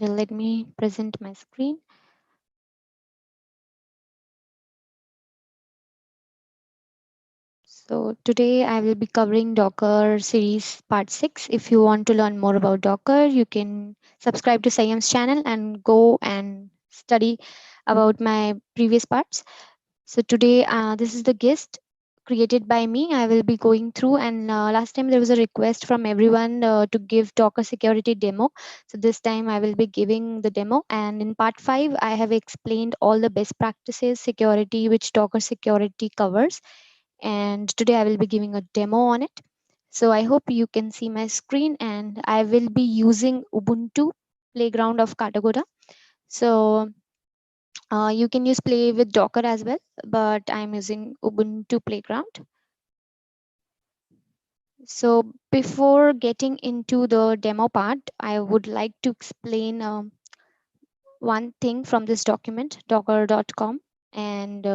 and let me present my screen. So today I will be covering Docker series part 6. If you want to learn more about Docker, you can subscribe to Sayam's channel and go and study about my previous parts. So today this is the guest created by me. I will be going through, and last time there was a request from everyone to give Docker security demo. So this time I will be giving the demo, and in part 5 I have explained all the best practices security which Docker security covers, and today I will be giving a demo on it. So I hope you can see my screen, and I will be using Ubuntu Playground of Katagoda. So you can use play with Docker as well, but I'm using Ubuntu Playground. So before getting into the demo part, I would like to explain one thing from this document, docker.com. And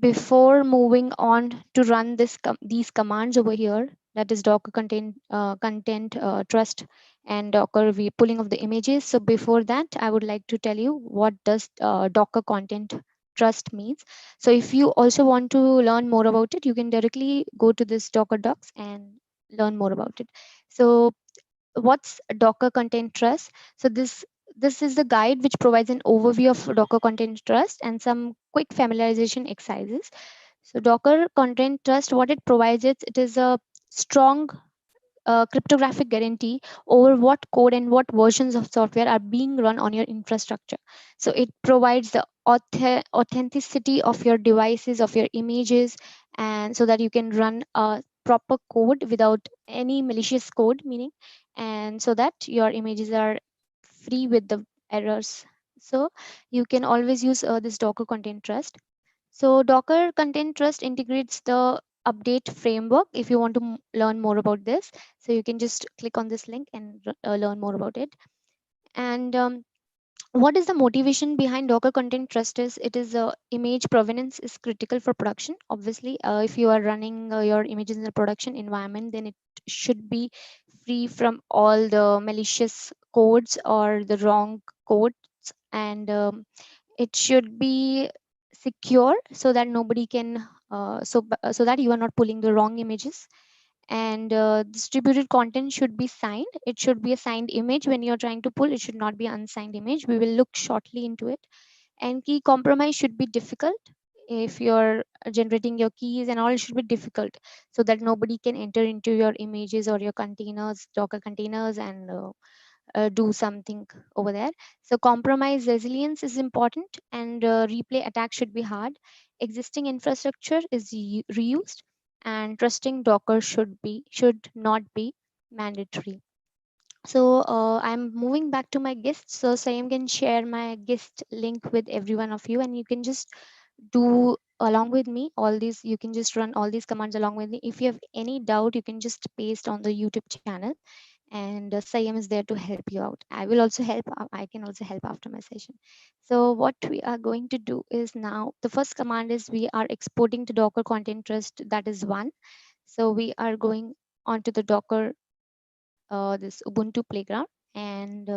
before moving on to run these commands over here, that is Docker content trust and Docker pulling of the images. So before that, I would like to tell you what does Docker content trust means. So if you also want to learn more about it, you can directly go to this Docker docs and learn more about it. So what's Docker content trust? So this is the guide which provides an overview of Docker content trust and some quick familiarization exercises. So Docker content trust, what it provides, it is a strong cryptographic guarantee over what code and what versions of software are being run on your infrastructure. So it provides the authenticity of your devices, of your images, and so that you can run a proper code without any malicious code, meaning, and so that your images are free with the errors. So you can always use this Docker content trust. So Docker Content Trust integrates the update framework. If you want to learn more about this, so you can just click on this link and learn more about it. And what is the motivation behind Docker Content Trust? Is it is image provenance is critical for production. Obviously, if you are running your images in a production environment, then it should be free from all the malicious codes or the wrong codes, and it should be secure so that nobody can so that you are not pulling the wrong images. And distributed content should be signed. It should be a signed image when you're trying to pull. It should not be unsigned image. We will look shortly into it. And key compromise should be difficult. If you're generating your keys and all, it should be difficult so that nobody can enter into your images or your containers, Docker containers, and do something over there. So compromise resilience is important, and replay attack should be hard. Existing infrastructure is reused, and trusting Docker should not be mandatory. So I'm moving back to my guests. So Sayam can share my guest link with every one of you, and you can just do along with me all these. You can just run all these commands along with me. If you have any doubt, you can just paste on the YouTube channel, and Sayam is there to help you out. I will also help. I can also help after my session. So what we are going to do is now the first command is we are exporting to Docker content trust. That is one. So we are going onto the Docker this Ubuntu playground, and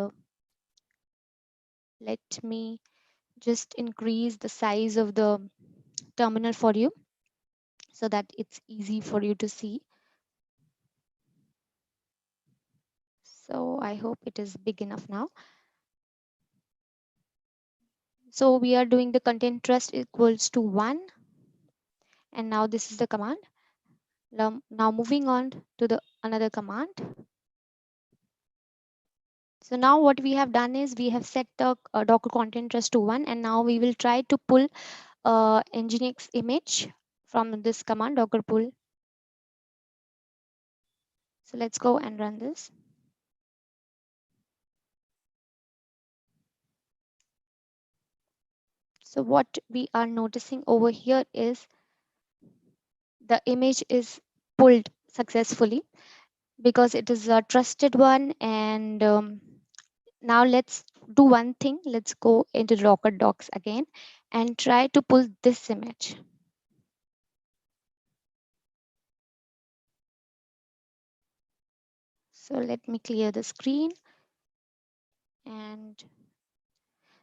let me just increase the size of the terminal for you so that it's easy for you to see. So I hope it is big enough now. So we are doing the content trust equals to 1. And now this is the command. Now moving on to the another command. So now what we have done is we have set the Docker content trust to 1, and now we will try to pull Nginx image from this command, Docker pull. So let's go and run this. So what we are noticing over here is the image is pulled successfully because it is a trusted one. And now let's do one thing. Let's go into Docker docs again and try to pull this image. So let me clear the screen, and And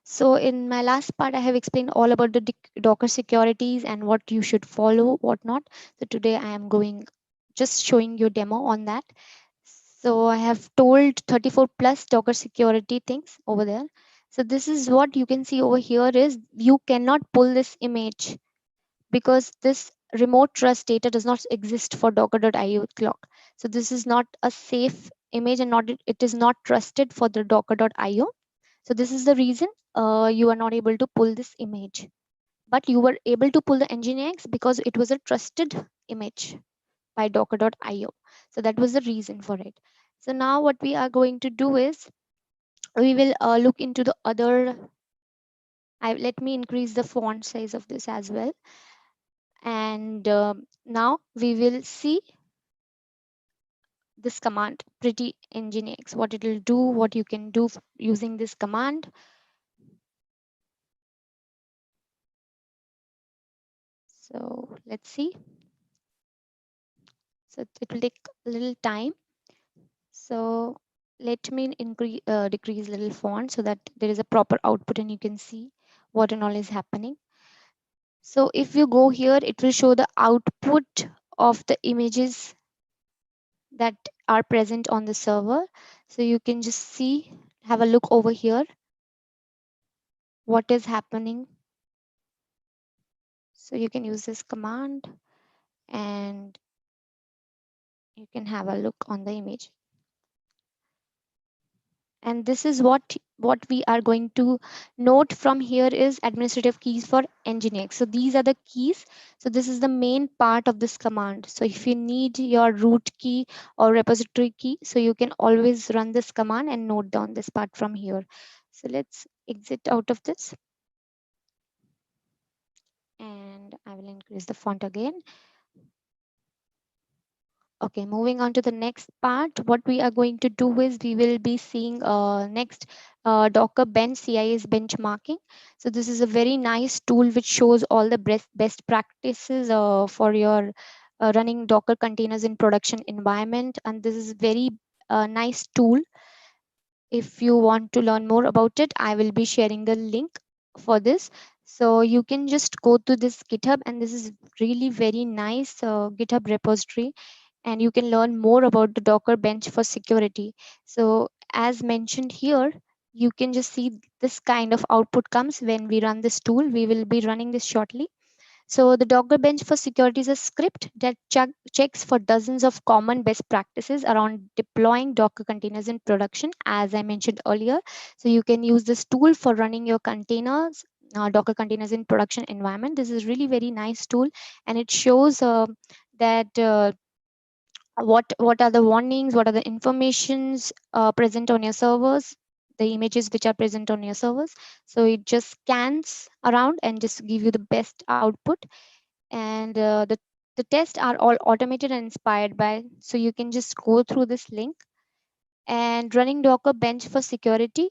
so in my last part, I have explained all about the Docker securities and what you should follow, what not. So today I am going just showing you demo on that. So I have told 34 plus Docker security things over there. So this is what you can see over here is you cannot pull this image because this remote trust data does not exist for docker.io clock. So this is not a safe image and not it is not trusted for the docker.io. So this is the reason you are not able to pull this image. But you were able to pull the Nginx because it was a trusted image by docker.io. So that was the reason for it. So now what we are going to do is we will look into the other. Let me increase the font size of this as well. And now we will see this command pretty nginx, what it will do, what you can do using this command. So let's see. So it will take a little time. So let me decrease little font so that there is a proper output and you can see what and all is happening. So if you go here, it will show the output of the images that are present on the server. So you can just see, have a look over here, what is happening. So you can use this command and you can have a look on the image. And this is what we are going to note from here is administrative keys for nginx. So these are the keys. So this is the main part of this command. So if you need your root key or repository key, so you can always run this command and note down this part from here. So let's exit out of this and I will increase the font again. Okay, moving on to the next part, what we are going to do is we will be seeing next Dockerbench CIS benchmarking. So this is a very nice tool which shows all the best practices for your running Docker containers in production environment. And this is very nice tool. If you want to learn more about it, I will be sharing the link for this. So you can just go to this GitHub and this is really very nice GitHub repository and you can learn more about the Dockerbench for security. So as mentioned here, you can just see this kind of output comes when we run this tool. We will be running this shortly. So the Dockerbench for security is a script that checks for dozens of common best practices around deploying Docker containers in production, as I mentioned earlier. So you can use this tool for running your containers, Docker containers in production environment. This is really very nice tool, and it shows that what are the warnings, what are the informations present on your servers, the images which are present on your servers. So it just scans around and just give you the best output. And the tests are all automated and inspired by, so you can just go through this link. And running Dockerbench for security,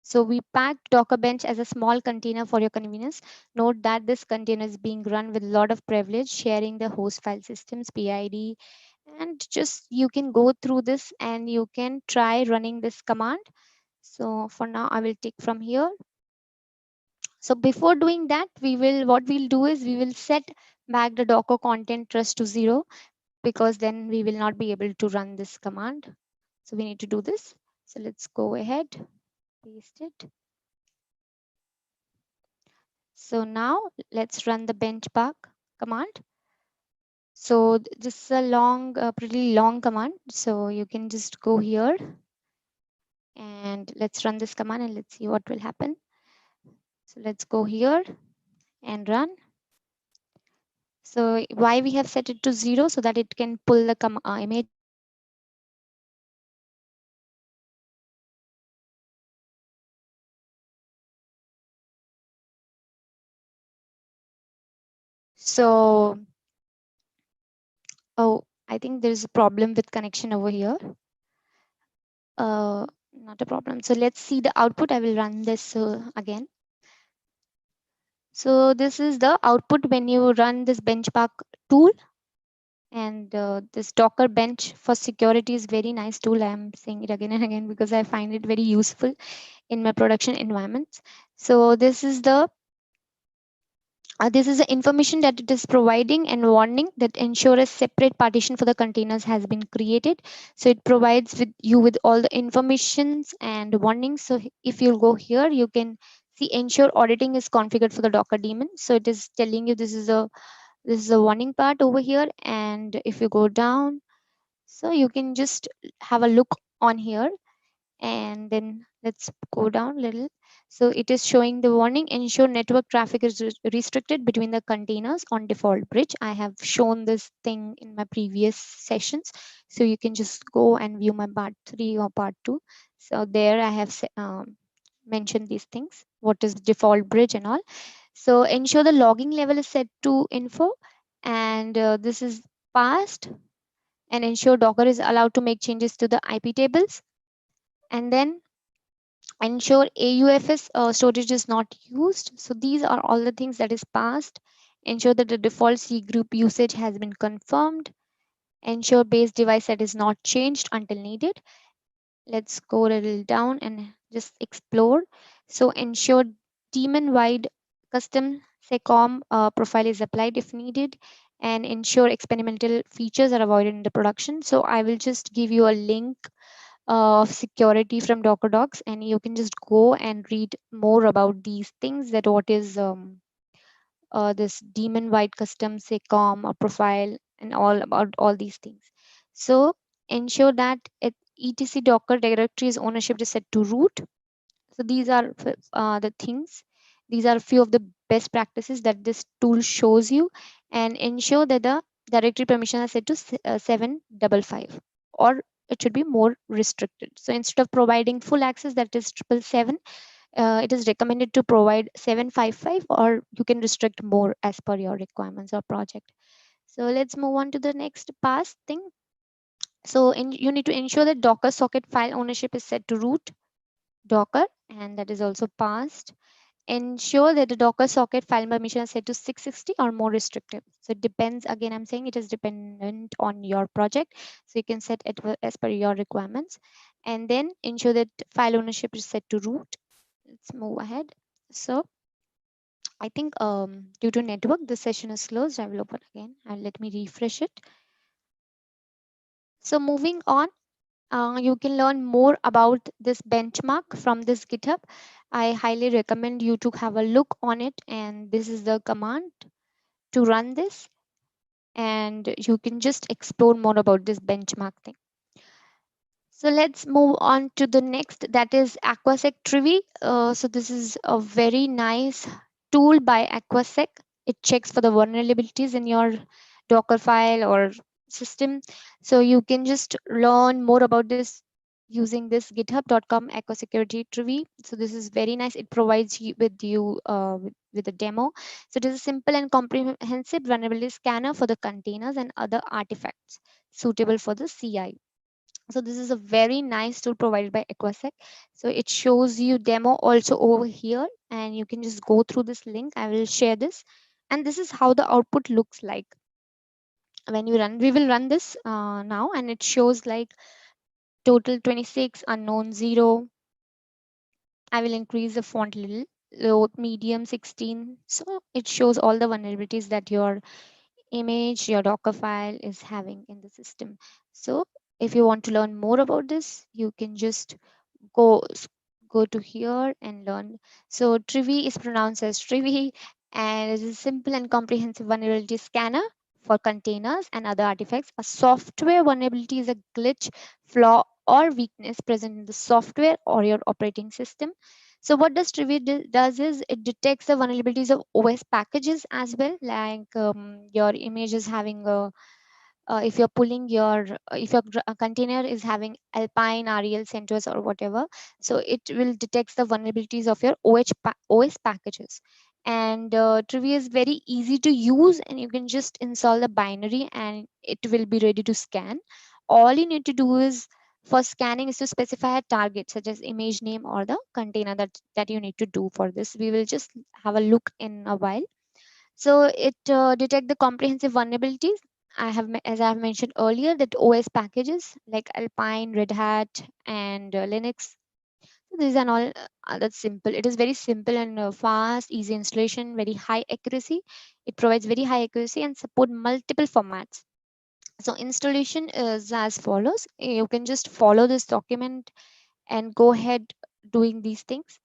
so we packed Dockerbench as a small container for your convenience. Note that this container is being run with a lot of privilege, sharing the host file systems PID, and just you can go through this and you can try running this command. So for now I will take from here. So before doing that, what we'll do is we will set back the Docker content trust to 0, because then we will not be able to run this command. So we need to do this. So let's go ahead, paste it. So now let's run the benchmark command. So this is a long, pretty long command. So you can just go here and let's run this command and let's see what will happen. So let's go here and run. So why we have set it to 0, so that it can pull the images which are present on your server. So let's go ahead and run this. So, oh, I think there's a problem with connection over here. Not a problem. So let's see the output. I will run this again. So this is the output when you run this benchmark tool. And this Dockerbench for security is very nice tool. I'm saying it again and again because I find it very useful. in my production environments. So this is the information that it is providing and warning that ensure a separate partition for the containers has been created. So it provides with you with all the informations and warnings. So if you go here, you can see ensure auditing is configured for the Docker daemon. So it is telling you this is a warning part over here. And if you go down, so you can just have a look on here, and then let's go down a little. So it is showing the warning, ensure network traffic is restricted between the containers on default bridge. I have shown this thing in my previous sessions, so you can just go and view my part 3 or part 2. So there I have mentioned these things, what is default bridge and all. So ensure the logging level is set to info, and this is passed, and ensure Docker is allowed to make changes to the IP tables, and then ensure AUFS storage is not used. So these are all the things that is passed. Ensure that the default C group usage has been confirmed. Ensure base device set is not changed until needed. Let's go a little down and just explore. So ensure daemon-wide custom SecOm profile is applied if needed, and ensure experimental features are avoided in the production. So I will just give you a link of security from Docker Docs, and you can just go and read more about these things, that what is this daemon wide custom SecOm or profile and all about all these things. So ensure that etc Docker directory's ownership is set to root. So these are the things. These are a few of the best practices that this tool shows you, and ensure that the directory permission are set to 755, or it should be more restricted. So instead of providing full access, that is 777, it is recommended to provide 755, or you can restrict more as per your requirements or project. So let's move on to the next pass thing. So you need to ensure that Docker socket file ownership is set to root Docker, and that is also passed. Ensure that the Docker socket file permission is set to 660 or more restrictive. So it depends, again, I'm saying it is dependent on your project. So you can set it as per your requirements. And then ensure that file ownership is set to root. Let's move ahead. So I think due to network, this session is closed. I will open again and let me refresh it. So moving on, you can learn more about this benchmark from this GitHub. I highly recommend you to have a look on it, and this is the command to run this, and you can just explore more about this benchmark thing. So let's move on to the next, that is Aquasec Trivy. So this is a very nice tool by Aquasec. It checks for the vulnerabilities in your Docker file or system. So you can just learn more about this using this github.com Aquasecurity Trivy. So this is very nice. It provides you with a demo. So it is a simple and comprehensive vulnerability scanner for the containers and other artifacts suitable for the CI. So this is a very nice tool provided by Aquasec. So it shows you demo also over here, and you can just go through this link. I will share this, and this is how the output looks like when you run. We will run this now, and it shows like total 26, unknown 0. I will increase the font little, low, medium 16. So it shows all the vulnerabilities that your image, your Docker file is having in the system. So if you want to learn more about this, you can just go go to here and learn. So Trivy is pronounced as Trivy, and it is a simple and comprehensive vulnerability scanner for containers and other artifacts. A software vulnerability is a glitch, flaw, or weakness present in the software or your operating system. So what does Trivy does is it detects the vulnerabilities of OS packages as well, like your image is having a if you're pulling your if your container is having Alpine, REL, CentOS, or whatever, so it will detect the vulnerabilities of your OS packages. And Trivia is very easy to use, and you can just install the binary and it will be ready to scan. All you need to do is for scanning is to specify a target such as image name or the container that you need to do for this. We will just have a look in a while. So it detect the comprehensive vulnerabilities. As I have mentioned earlier, that OS packages like Alpine, Red Hat, and Linux. These are all that's simple. It is very simple and fast, easy installation, very high accuracy. It provides very high accuracy and support multiple formats. So installation is as follows. You can just follow this document and go ahead doing these things.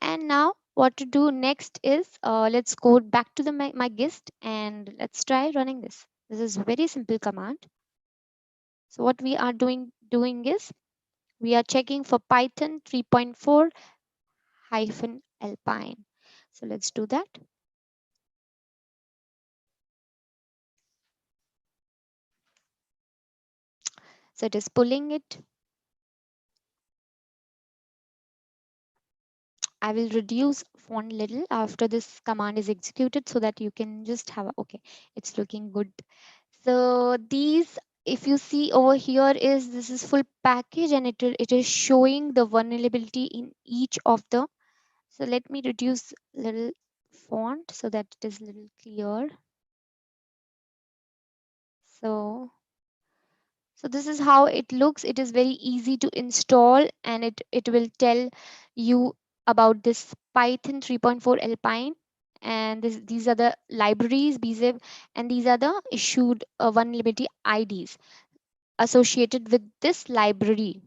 And now what to do next is let's go back to my guest and let's try running this. This is very simple command. So what we are doing is we are checking for Python 3.4 hyphen alpine. So let's do that. So it is pulling it. I will reduce font little after this command is executed so that you can just have okay, it's looking good. So these, if you see over here, is this is full package and it is showing the vulnerability in each of the. So let me reduce little font so that it is little clear. So this is how it looks. It is very easy to install and it will tell you about this Python 3.4 Alpine, and these are the libraries, bzip, and these are the issued vulnerability IDs associated with this library.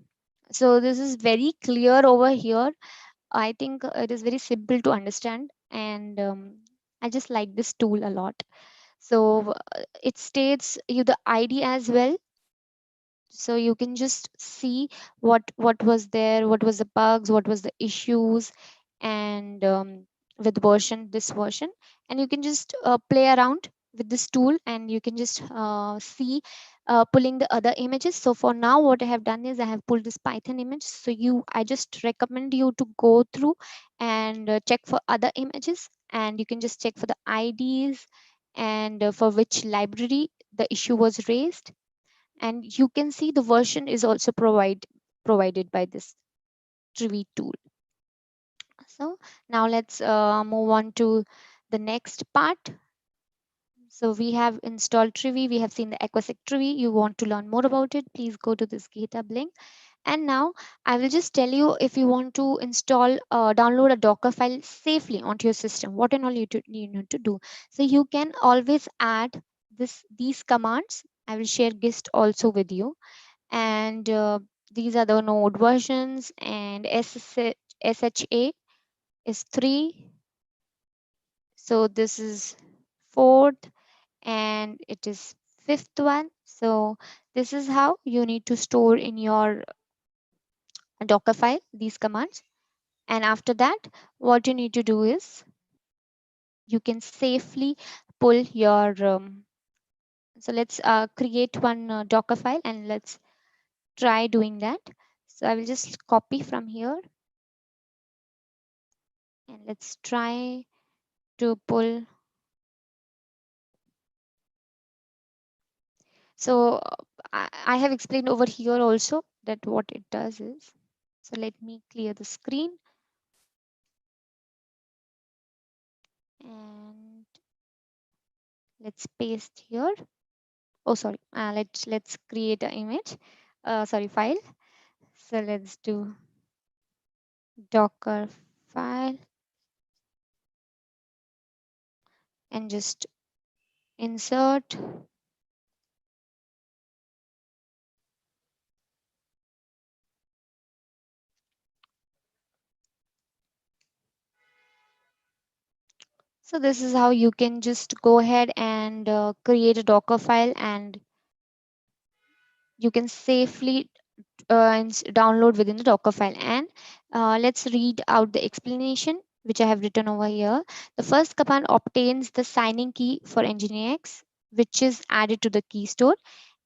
So this is very clear over here. I think it is very simple to understand, and I just like this tool a lot. So it states you the ID as well, so you can just see what was there, what was the bugs, what was the issues, and with this version, and you can just play around with this tool and you can just see pulling the other images. So for now what I have done is I have pulled this Python image, so I just recommend you to go through and check for other images, and you can just check for the IDs and for which library the issue was raised, and you can see the version is also provided by this Trivy tool. So now let's move on to the next part. So we have installed Trivy, we have seen the Aquasec Trivy. You want to learn more about it, please go to this GitHub link. And now I will just tell you, if you want to install download a Docker file safely onto your system, what and all you need to do. So you can always add these commands. I will share gist also with you, and these are the node versions, and SHA is 3, so this is 4th, and it is 5th one. So this is how you need to store in your Docker file these commands, and after that what you need to do is you can safely pull your so let's create one Docker file and let's try doing that. So I will just copy from here and let's try to pull. So I have explained over here also that what it does is, so let me clear the screen and let's paste here. Oh, sorry. Let's create an image. Sorry, file. So let's do Docker file and just insert. So this is how you can just go ahead and create a Docker file, and you can safely download within the Docker file. And let's read out the explanation which I have written over here. The first command obtains the signing key for Nginx, which is added to the key store,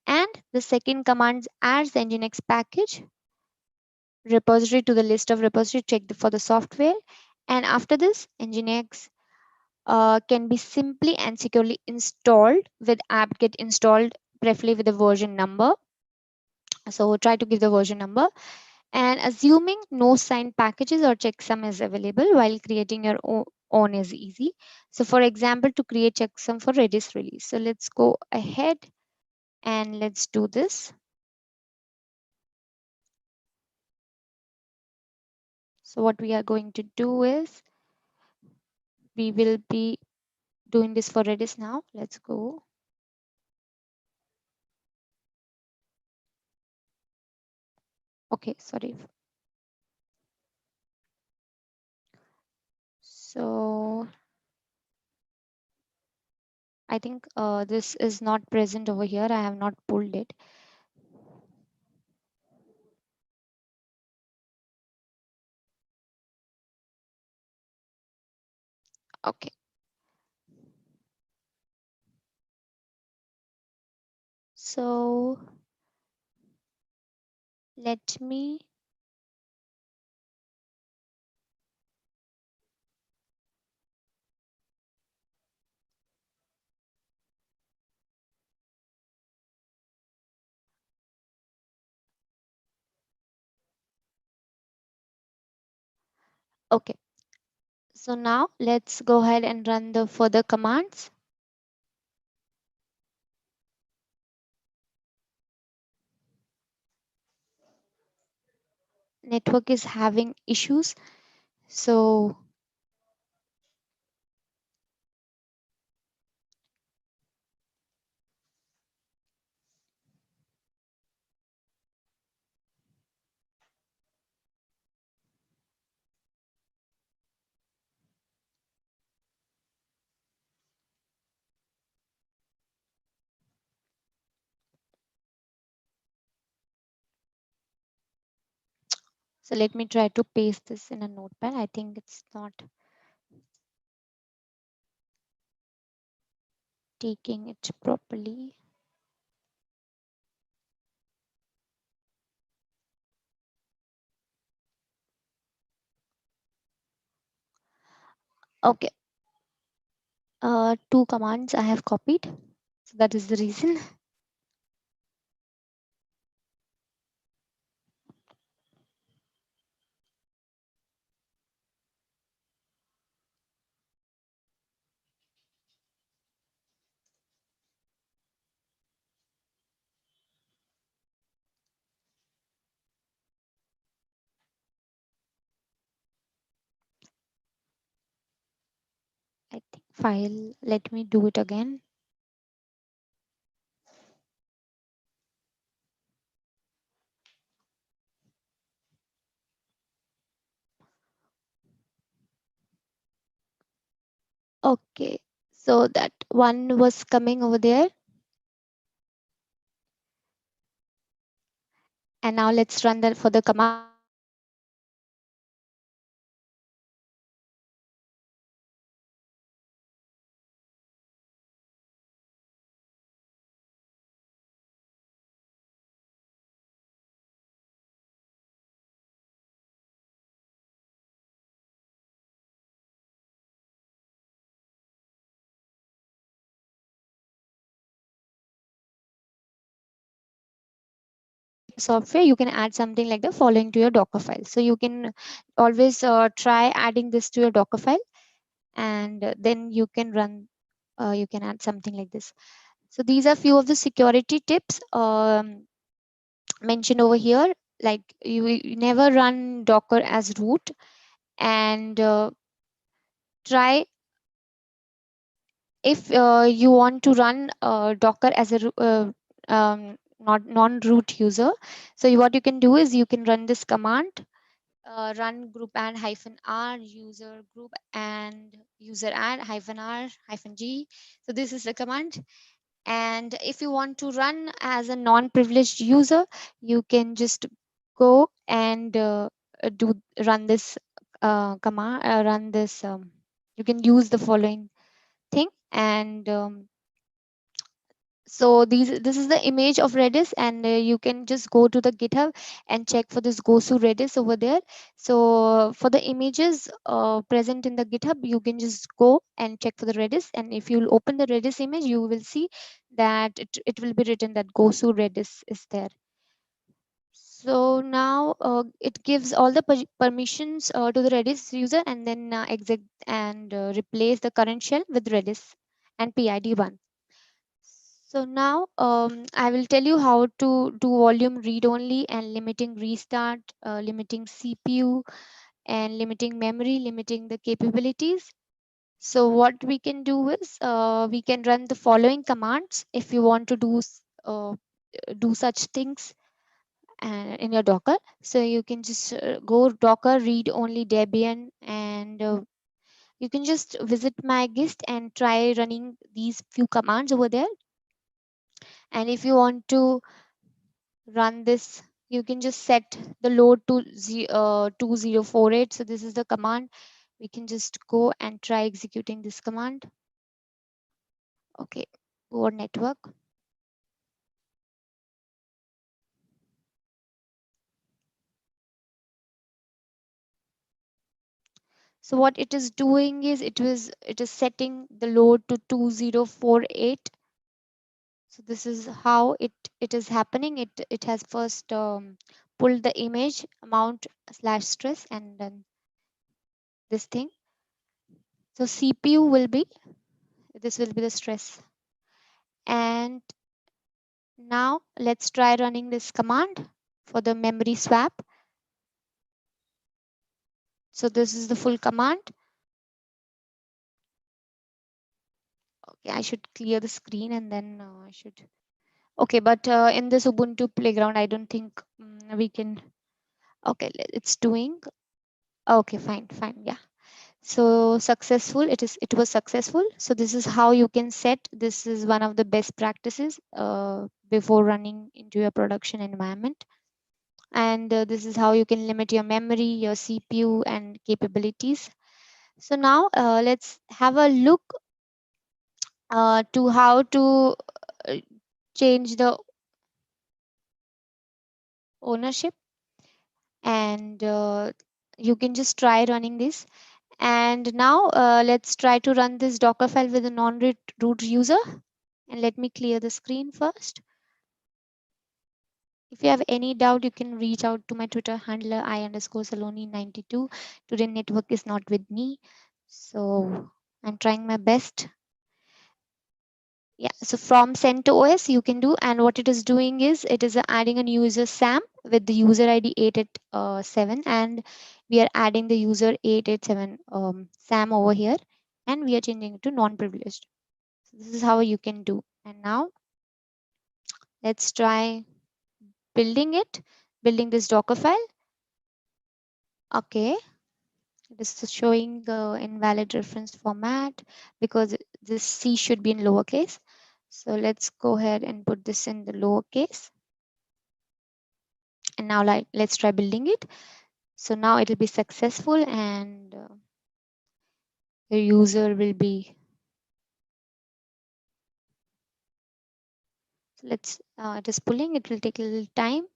and the second command adds the Nginx package repository to the list of repository checked for the software. And after this, Nginx can be simply and securely installed with apt-get installed, preferably with a version number. So try to give the version number, and assuming no signed packages or checksum is available while creating your own is easy. So for example, to create checksum for Redis release. So let's go ahead and let's do this. So what we are going to do is we will be doing this for Redis now. Let's go. Okay, sorry. So I think this is not present over here. I have not pulled it. Okay. So let me okay. So now let's go ahead and run the further commands. Network is having issues. So so let me try to paste this in a notepad. I think it's not taking it properly. Okay. Two commands I have copied. So that is the reason. I think file. Let me do it again. Okay. So that one was coming over there. And now let's run that for the command. Software, you can add something like the following to your Docker file. So you can always try adding this to your Docker file, and then you can run, you can add something like this. So these are few of the security tips mentioned over here. Like you never run Docker as root, and try if you want to run Docker as a not non-root user. So what you can do is you can run this command, run group and hyphen r user group and user add hyphen r hyphen g. So this is the command. And if you want to run as a non-privileged user, you can just go and do run this command, run this. You can use the following thing, and so this is the image of Redis, and you can just go to the GitHub and check for this gosu Redis over there. So for the images present in the GitHub, you can just go and check for the Redis, and if you open the Redis image, you will see that it will be written that gosu Redis is there. So now it gives all the permissions to the Redis user, and then exit and replace the current shell with Redis and PID1. So now I will tell you how to do volume read only and limiting restart, limiting CPU, and limiting memory, limiting the capabilities. So what we can do is we can run the following commands if you want to do such things in your Docker. So you can just go Docker read only Debian, and you can just visit my gist and try running these few commands over there. And if you want to run this, you can just set the load to 2048. So this is the command. We can just go and try executing this command. Okay, over network. So what it is doing is it is setting the load to 2048. So this is how it is happening. It has first pulled the image amount slash stress and then this thing. So CPU will be, this will be the stress. And now let's try running this command for the memory swap. So this is the full command. Okay, I should clear the screen and then I should. Okay, but in this Ubuntu playground, I don't think we can. Okay, it's doing. Okay, fine, yeah. So successful, it was successful. So this is how you can set. This is one of the best practices before running into your production environment. And this is how you can limit your memory, your CPU and capabilities. So now let's have a look to how to uh, change the ownership. And you can just try running this. And now let's try to run this Docker file with a non-root user. And let me clear the screen first. If you have any doubt, you can reach out to my Twitter handler, I_Saloni92. Today network is not with me, so I'm trying my best. Yeah, so from CentOS you can do, and what it is doing is it is adding a new user Sam with the user ID 887, and we are adding the user 887 Sam over here, and we are changing it to non-privileged. So this is how you can do. And now let's try building this Docker file. Okay, it is showing invalid reference format because this C should be in lowercase. So let's go ahead and put this in the lowercase. And now let's try building it. So now it will be successful, and the user will be. So let's it is pulling. It will take a little time.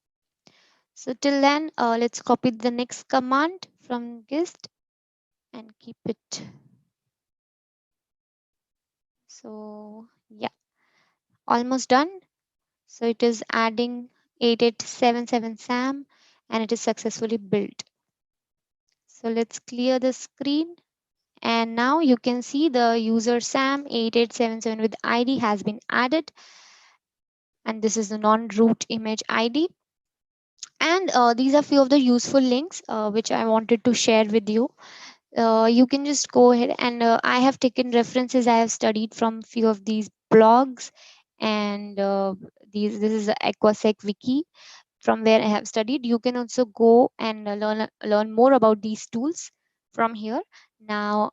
So till then, let's copy the next command from gist and keep it. So yeah, almost done. So it is adding 8877 SAM, and it is successfully built. So let's clear the screen. And now you can see the user SAM 8877 with ID has been added. And this is the non-root image ID. And these are few of the useful links which I wanted to share with you. You can just go ahead, and I have taken references. I have studied from few of these blogs, and this is the Aquasec wiki from where I have studied. You can also go and learn more about these tools from here. Now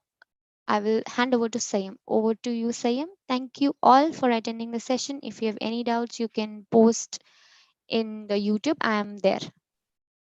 I will hand over to Sayam. Over to you, Sayam. Thank you all for attending the session. If you have any doubts, you can post in the YouTube. I am there.